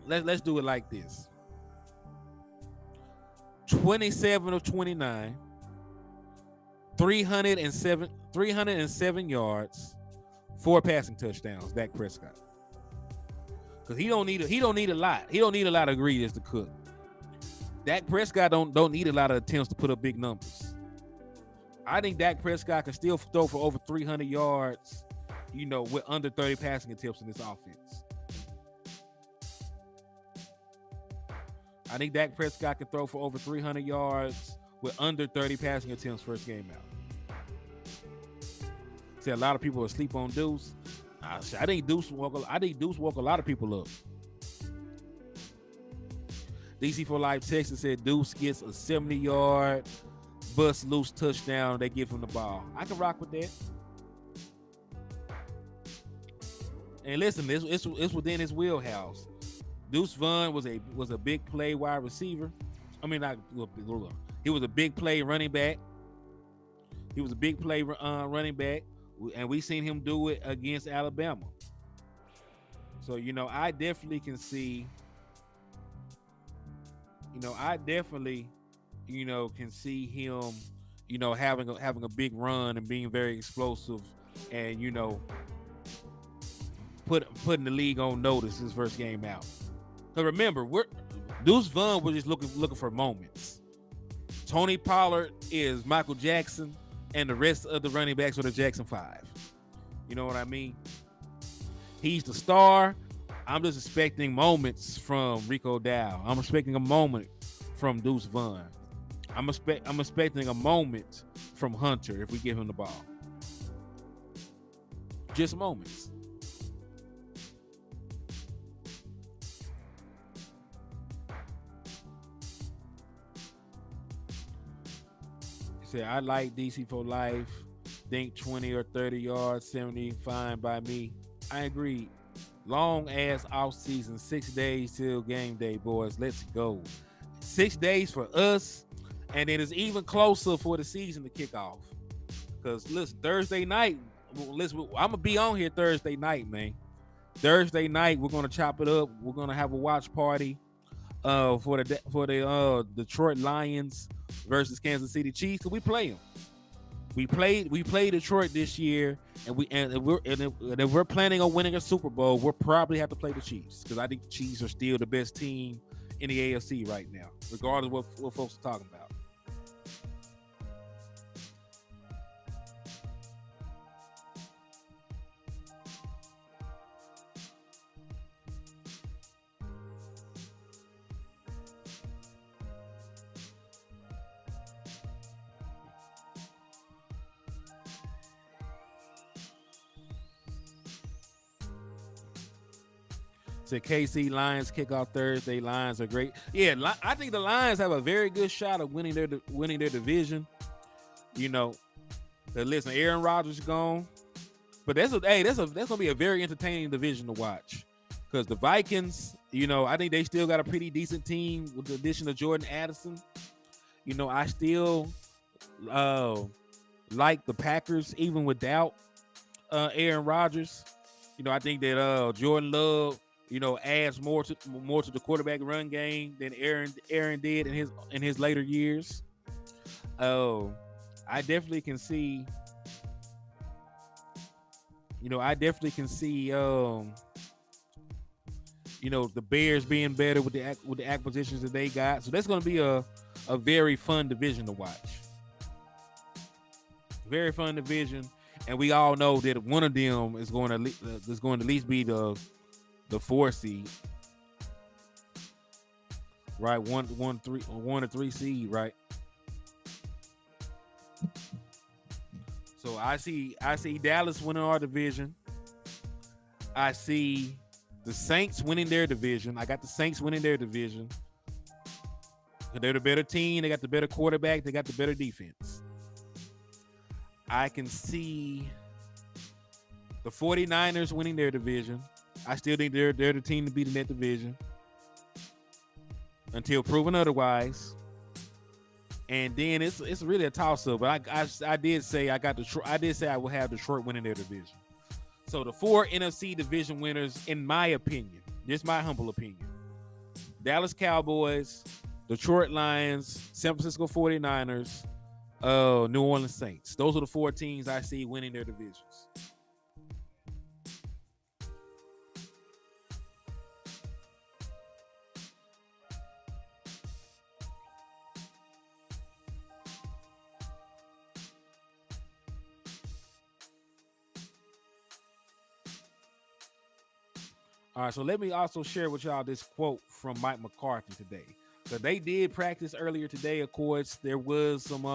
Let's do it like this. 27 of 29, 307 yards, 4 passing touchdowns. Dak Prescott. Because he don't need a lot. He don't need a lot of ingredients to cook. Dak Prescott don't need a lot of attempts to put up big numbers. I think Dak Prescott can still throw for over 300 yards, with under 30 passing attempts in this offense. I think Dak Prescott can throw for over 300 yards with under 30 passing attempts first game out. See, a lot of people are asleep on Deuce. I think Deuce woke a lot of people up. DC for Life Texas said Deuce gets a 70-yard bust loose touchdown. They give him the ball. I can rock with that. And listen, it's within his wheelhouse. Deuce Vaughn was a big play wide receiver. I mean, he was a big play running back. He was a big play running back, and we seen him do it against Alabama. So I definitely can see. I definitely, can see him, having a big run and being very explosive, and putting the league on notice his first game out. But remember, Deuce Vaughn was just looking for moments. Tony Pollard is Michael Jackson, and the rest of the running backs are the Jackson 5. You know what I mean? He's the star. I'm just expecting moments from Rico Dow. I'm expecting a moment from Deuce Vaughn. I'm expecting a moment from Hunter if we give him the ball. Just moments. He said, I like DC for life. Think 20 or 30 yards, 70, fine by me. I agree. Long ass off season, 6 days till game day, boys. Let's go. 6 days for us, and it is even closer for the season to kick off. Because listen, Thursday night, I'm gonna be on here Thursday night, man. Thursday night, we're gonna chop it up. We're gonna have a watch party for the Detroit Lions versus Kansas City Chiefs. Cause we play them. We played Detroit this year, and if we're planning on winning a Super Bowl, we'll probably have to play the Chiefs because I think the Chiefs are still the best team in the AFC right now, regardless of what folks are talking about. So KC Lions kick off Thursday. Lions are great. Yeah, I think the Lions have a very good shot of winning their division. Listen, Aaron Rodgers is gone, but that's gonna be a very entertaining division to watch because the Vikings, I think they still got a pretty decent team with the addition of Jordan Addison. I still like the Packers even without Aaron Rodgers. I think that Jordan Love, adds more to the quarterback run game than Aaron did in his later years. I definitely can see. The Bears being better with the acquisitions that they got. So that's going to be a very fun division to watch. Very fun division, and we all know that one of them is going to at least be the 4 seed, right? 1 or 3 seed, right? So I see Dallas winning our division. I see the Saints winning their division. I got the Saints winning their division. They're the better team. They got the better quarterback. They got the better defense. I can see the 49ers winning their division. I still think they're the team to beat in that division until proven otherwise. And then it's really a toss-up. But I did say I will have Detroit winning their division. So the 4 NFC division winners, in my opinion, just my humble opinion: Dallas Cowboys, Detroit Lions, San Francisco 49ers, New Orleans Saints. Those are the 4 teams I see winning their divisions. All right, so let me also share with y'all this quote from Mike McCarthy today. So they did practice earlier today. Of course, there was some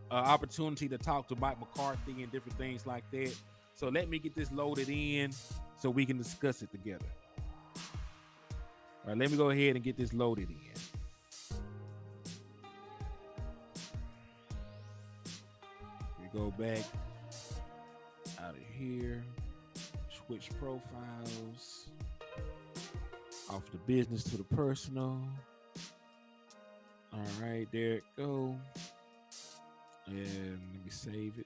opportunity to talk to Mike McCarthy and different things like that. So let me get this loaded in so we can discuss it together. All right, let me go ahead and get this loaded in. We go back out of here. Switch profiles off the business to the personal. All right, there it go. And let me save it.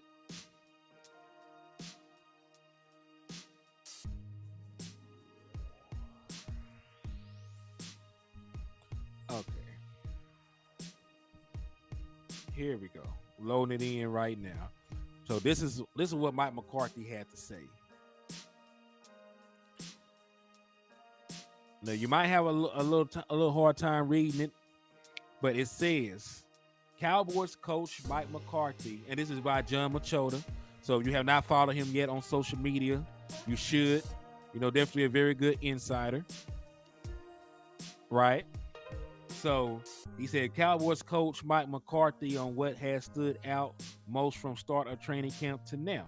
Okay. Here we go. Loading it in right now. So this is what Mike McCarthy had to say. Now you might have a little hard time reading it, but it says Cowboys coach Mike McCarthy, and this is by John Machota. So if you have not followed him yet on social media, you should. Definitely a very good insider, right? So he said Cowboys coach Mike McCarthy on what has stood out most from start of training camp to now.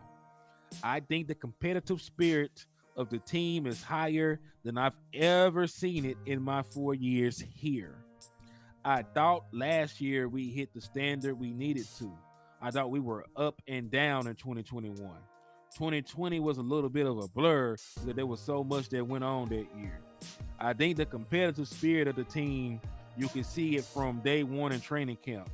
I think the competitive spirit of the team is higher than I've ever seen it in my 4 years here. I thought last year we hit the standard we needed to. I thought we were up and down in 2021. 2020 was a little bit of a blur because there was so much that went on that year. I think the competitive spirit of the team, you can see it from day one in training camp,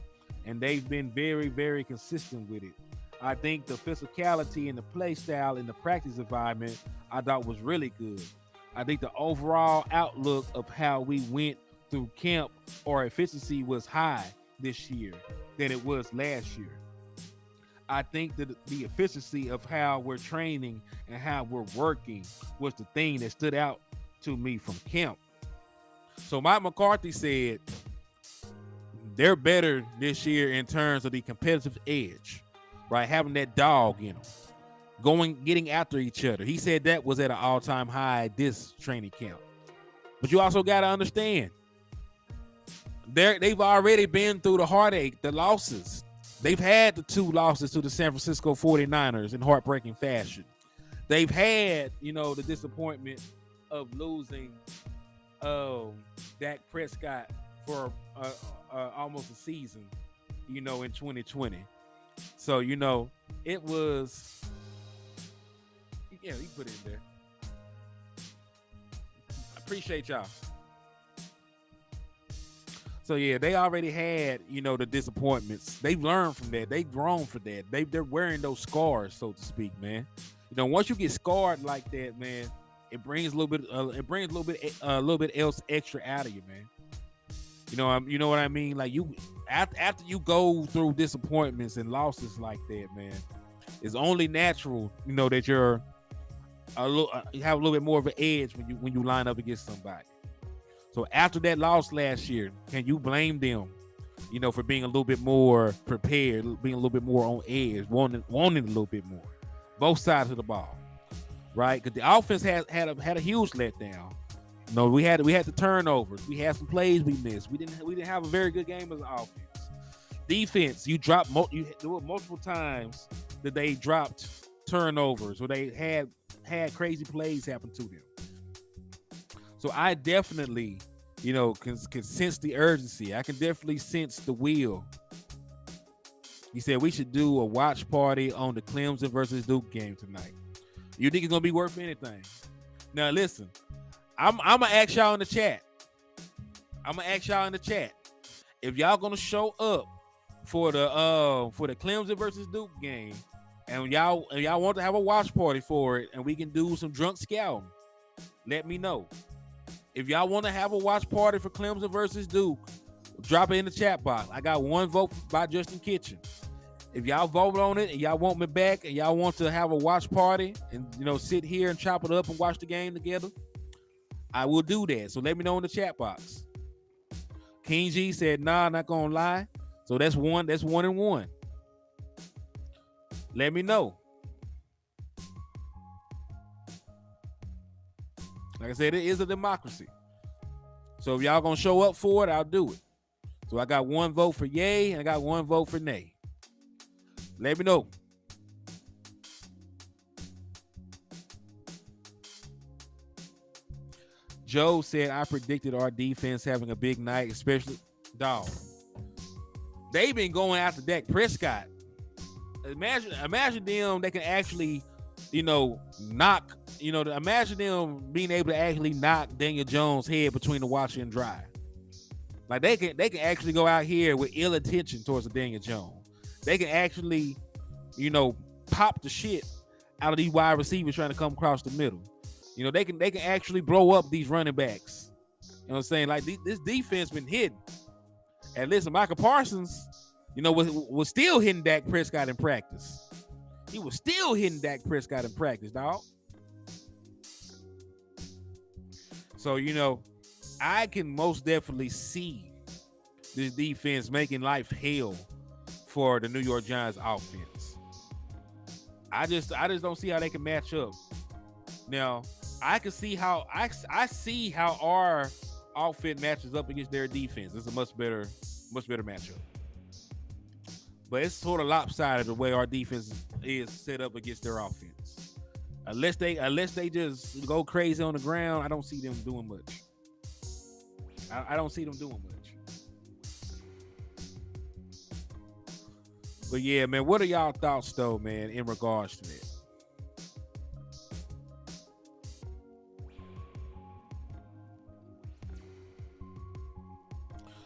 and they've been very, very consistent with it. I think the physicality and the play style in the practice environment I thought was really good. I think the overall outlook of how we went through camp or efficiency was high this year than it was last year. I think that the efficiency of how we're training and how we're working was the thing that stood out to me from camp. So Mike McCarthy said they're better this year in terms of the competitive edge, right? Having that dog in them, getting after each other. He said that was at an all-time high this training camp. But you also got to understand, they've already been through the heartache, the losses. They've had the 2 losses to the San Francisco 49ers in heartbreaking fashion. They've had, the disappointment of losing Dak Prescott for almost a season, in 2020. So, it was, you put it in there. I appreciate y'all. So, yeah, they already had, the disappointments. They've learned from that. They've grown for that. They're wearing those scars, so to speak, man. Once you get scarred like that, man, it brings a little bit else extra out of you, man. You know what I mean? Like after you go through disappointments and losses like that, man, it's only natural, that you have a little bit more of an edge when you line up against somebody. So after that loss last year, can you blame them, for being a little bit more prepared, being a little bit more on edge, wanting a little bit more, both sides of the ball, right? Because the offense had a huge letdown. We had the turnovers. We had some plays we missed. We didn't have a very good game as an offense. Defense, you dropped multiple times that they dropped turnovers or they had crazy plays happen to them. So I definitely, can sense the urgency. I can definitely sense the will. He said we should do a watch party on the Clemson versus Duke game tonight. You think it's gonna be worth anything? Now listen, I'm gonna ask y'all in the chat. If y'all gonna show up for the Clemson versus Duke game, and y'all want to have a watch party for it, and we can do some drunk scouting, let me know. If y'all want to have a watch party for Clemson versus Duke, Drop it in the chat box. I got one vote by Justin Kitchen. If y'all vote on it and y'all want me back and y'all want to have a watch party and sit here and chop it up and watch the game together, I will do that. So let me know in the chat box. King G said, nah, not gonna lie. So that's one and one. Let me know. Like I said, it is a democracy. So if y'all gonna show up for it, I'll do it. So I got one vote for yay and I got one vote for nay. Let me know. Joe said, I predicted our defense having a big night, especially dog. They've been going after Dak Prescott. Imagine them, they can actually, knock, imagine them being able to actually knock Daniel Jones' head between the washer and dryer. Like they can actually go out here with ill intention towards the Daniel Jones. They can actually, pop the shit out of these wide receivers trying to come across the middle. They can actually blow up these running backs. You know what I'm saying? Like this defense been hidden. And listen, Michael Parsons, was still hitting Dak Prescott in practice. He was still hitting Dak Prescott in practice, dog. So, I can most definitely see this defense making life hell for the New York Giants offense. I just don't see how they can match up. Now, I can see how I see how our offense matches up against their defense. It's a much better matchup. But it's sort of lopsided the way our defense is set up against their offense. Unless they just go crazy on the ground, I don't see them doing much. I don't see them doing much. But yeah, man, what are y'all thoughts though, man, in regards to that?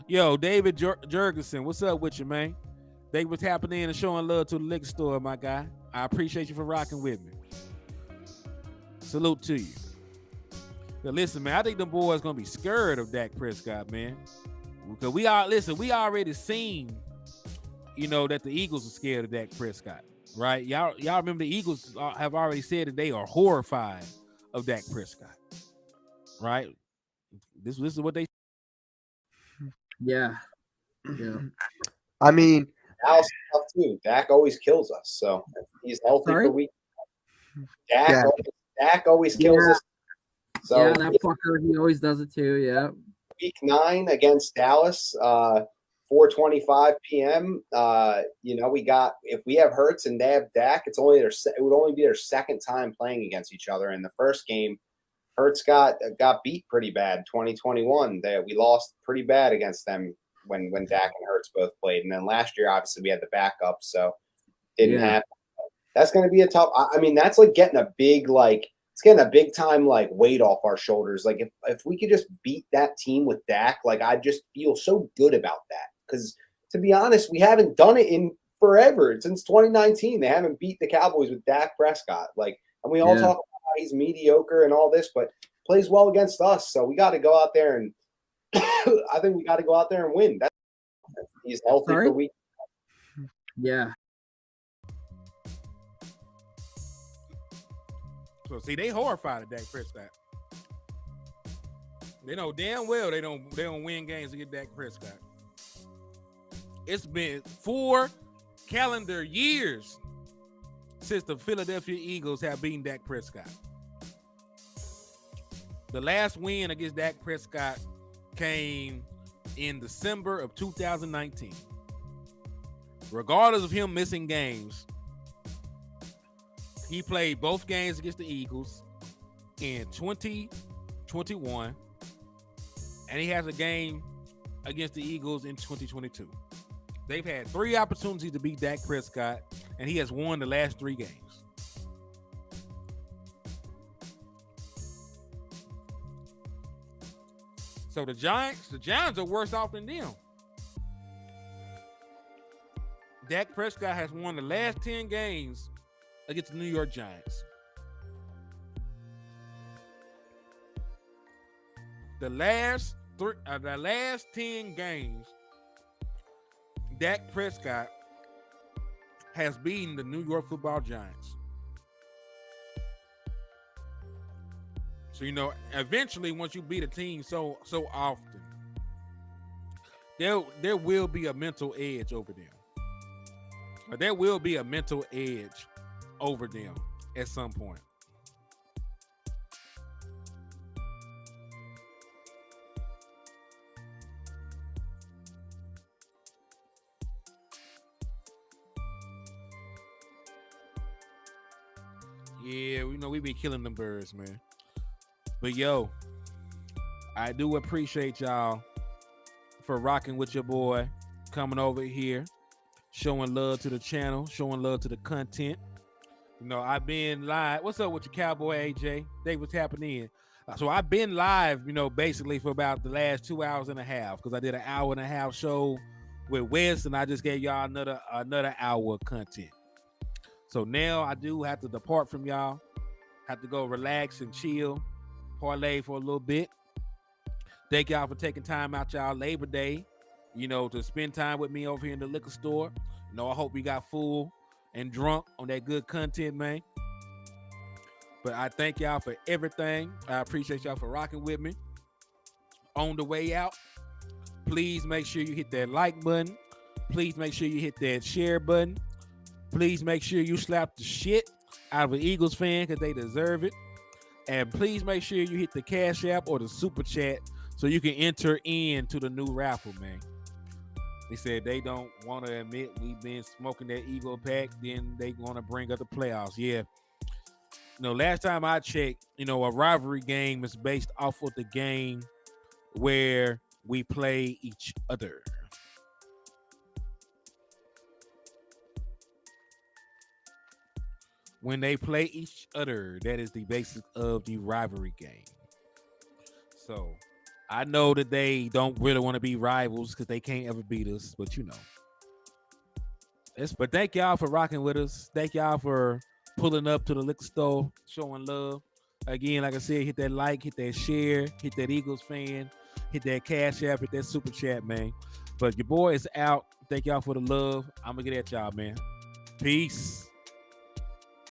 Yo, David Jurgensen, what's up with you, man? Thank you for tapping in and showing love to the liquor store, my guy. I appreciate you for rocking with me. Salute to you. Now, listen, man, I think the boys gonna be scared of Dak Prescott, man. Because we already seen, that the Eagles are scared of Dak Prescott, right? Y'all remember the Eagles have already said that they are horrified of Dak Prescott, right? This is what they. Yeah. I mean, Dallas is tough too. Dak always kills us, so if he's healthy for week. Dak always kills us. So yeah, that fucker, he always does it too. Yeah. Week 9 against Dallas, 4:25 p.m. We got, if we have Hurts and they have Dak, it would only be their second time playing against each other. In the first game, Hurts got beat pretty bad. 2021, we lost pretty bad against them when Dak and Hurts both played. And then last year, obviously, we had the backup, so didn't happen. That's going to be a tough. I mean, that's like getting a big it's getting a big time weight off our shoulders. Like if we could just beat that team with Dak, I just feel so good about that. Because to be honest, we haven't done it in forever. Since 2019, they haven't beat the Cowboys with Dak Prescott. And we all talk about how he's mediocre and all this, but plays well against us. So we got to go out there and I think we got to go out there and win. He's healthy for week. Yeah. So see, they horrified of Dak Prescott. They know damn well they don't win games against Dak Prescott. It's been 4 calendar years since the Philadelphia Eagles have beaten Dak Prescott. The last win against Dak Prescott came in December of 2019. Regardless of him missing games, he played both games against the Eagles in 2021, and he has a game against the Eagles in 2022. They've had 3 opportunities to beat Dak Prescott, and he has won the last 3 games. So the Giants are worse off than them. Dak Prescott has won the last 10 games against the New York Giants. The last 10 games Dak Prescott has beaten the New York Football Giants. So, eventually, once you beat a team so often, there will be a mental edge over them. Or there will be a mental edge over them at some point. Yeah, we be killing them birds, man. But yo, I do appreciate y'all for rocking with your boy, coming over here, showing love to the channel, showing love to the content. I've been live. What's up with your Cowboy AJ? They was tapping in. So I've been live, basically for about the last 2 hours and a half because I did an hour and a half show with Wes, and I just gave y'all another hour of content. So now I do have to depart from y'all. Have to go relax and chill, parlay for a little bit. Thank y'all for taking time out y'all Labor Day, to spend time with me over here in the liquor store. I hope we got full and drunk on that good content, man. But I thank y'all for everything. I appreciate y'all for rocking with me. On the way out, please make sure you hit that like button. Please make sure you hit that share button. Please make sure you slap the shit out of an Eagles fan because they deserve it. And please make sure you hit the Cash App or the Super Chat so you can enter into the new raffle, man. They said they don't want to admit we've been smoking that Eagle pack, then they want to bring up the playoffs. Yeah. Last time I checked, a rivalry game is based off of the game where we play each other. When they play each other, that is the basis of the rivalry game. So I know that they don't really want to be rivals because they can't ever beat us, but But thank y'all for rocking with us. Thank y'all for pulling up to the liquor store, showing love. Again, like I said, hit that like, hit that share, hit that Eagles fan, hit that Cash App, hit that Super Chat, man. But your boy is out. Thank y'all for the love. I'm going to get at y'all, man. Peace.